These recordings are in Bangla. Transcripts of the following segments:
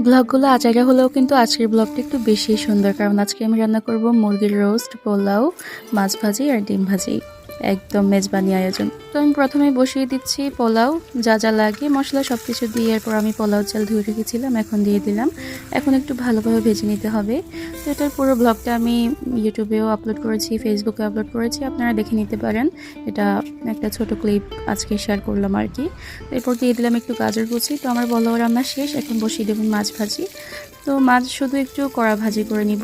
ব্লগগুলো আজাইরা হলেও কিন্তু আজকের ব্লগটা একটু বেশি সুন্দর, কারণ আজকে আমি রান্না করব মুরগির রোস্ট, পোলাও, মাছ ভাজি আর ডিম ভাজি। একদম মেজবানি আয়োজন। তো আমি প্রথমে বসিয়ে দিচ্ছি পোলাও, যা যা লাগে মশলা সব কিছু দিয়ে, এরপর আমি পোলাও চাল ধুয়ে রেখেছিলাম এখন দিয়ে দিলাম। এখন একটু ভালোভাবে ভেজে নিতে হবে। তো এটার পুরো ব্লগটা আমি ইউটিউবেও আপলোড করেছি, ফেসবুকে আপলোড করেছি, আপনারা দেখে নিতে পারেন। এটা একটা ছোট ক্লিপ আজকে শেয়ার করলাম আর কি। এরপর দিয়ে দিলাম একটু গাজর কুচি। তো আমার পোলাও রান্না শেষ, এখন বসিয়ে দেবেন মাছ ভাজি। তো মাছ শুধু একটু কড়া ভাজি করে নিব,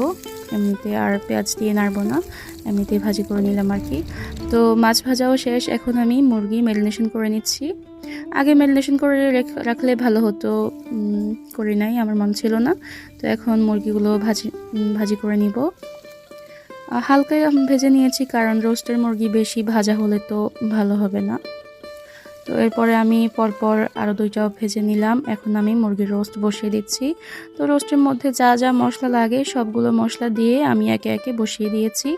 এমনিতে আর পেঁয়াজ দিয়ে নাড়বো না, এমনিতে ভাজি করে নিলাম আর কি। তো মাছ ভাজাও শেষ, এখন আমি মুরগি ম্যারিনেশন করে নিচ্ছি। আগে ম্যারিনেশন করে রাখলে ভালো হতো, করি নাই, আমার মন ছিল না। তো এখন মুরগিগুলো ভাজি করে নিব। হালকা ভেজে নিয়েছি, কারণ রোস্টের মুরগি বেশি ভাজা হলে তো ভালো হবে না। তো এরপরে আমি পরপর আরও দুইটাও ভেজে নিলাম। এখন আমি মুরগির রোস্ট বসিয়ে দিচ্ছি। তো রোস্টের মধ্যে যা যা মশলা লাগে সবগুলো মশলা দিয়ে আমি একে একে বসিয়ে দিয়েছি।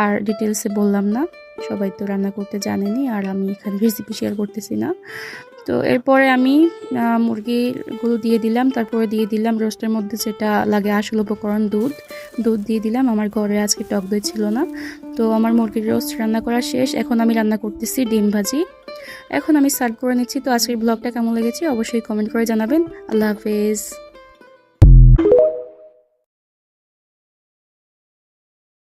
আর ডিটেলসে বললাম না, সবাই তো রান্না করতে জানেনি, আর আমি এখানে রেসিপি শেয়ার করতেছি না। তো এরপরে আমি মুরগিগুলো দিয়ে দিলাম, তারপরে দিয়ে দিলাম রোস্টের মধ্যে যেটা লাগে আসল উপকরণ, দুধ দিয়ে দিলাম। আমার ঘরে আজকে টক দই ছিল না। তো আমার মুরগির রোস্ট রান্না করা শেষ, এখন আমি রান্না করতেছি ডিম ভাজি। এখন আমি সার্ভ করে নিচ্ছি। তো আজকের ব্লগটা কেমন লেগেছে অবশ্যই কমেন্ট করে জানাবেন। আল্লাহ হাফেজ।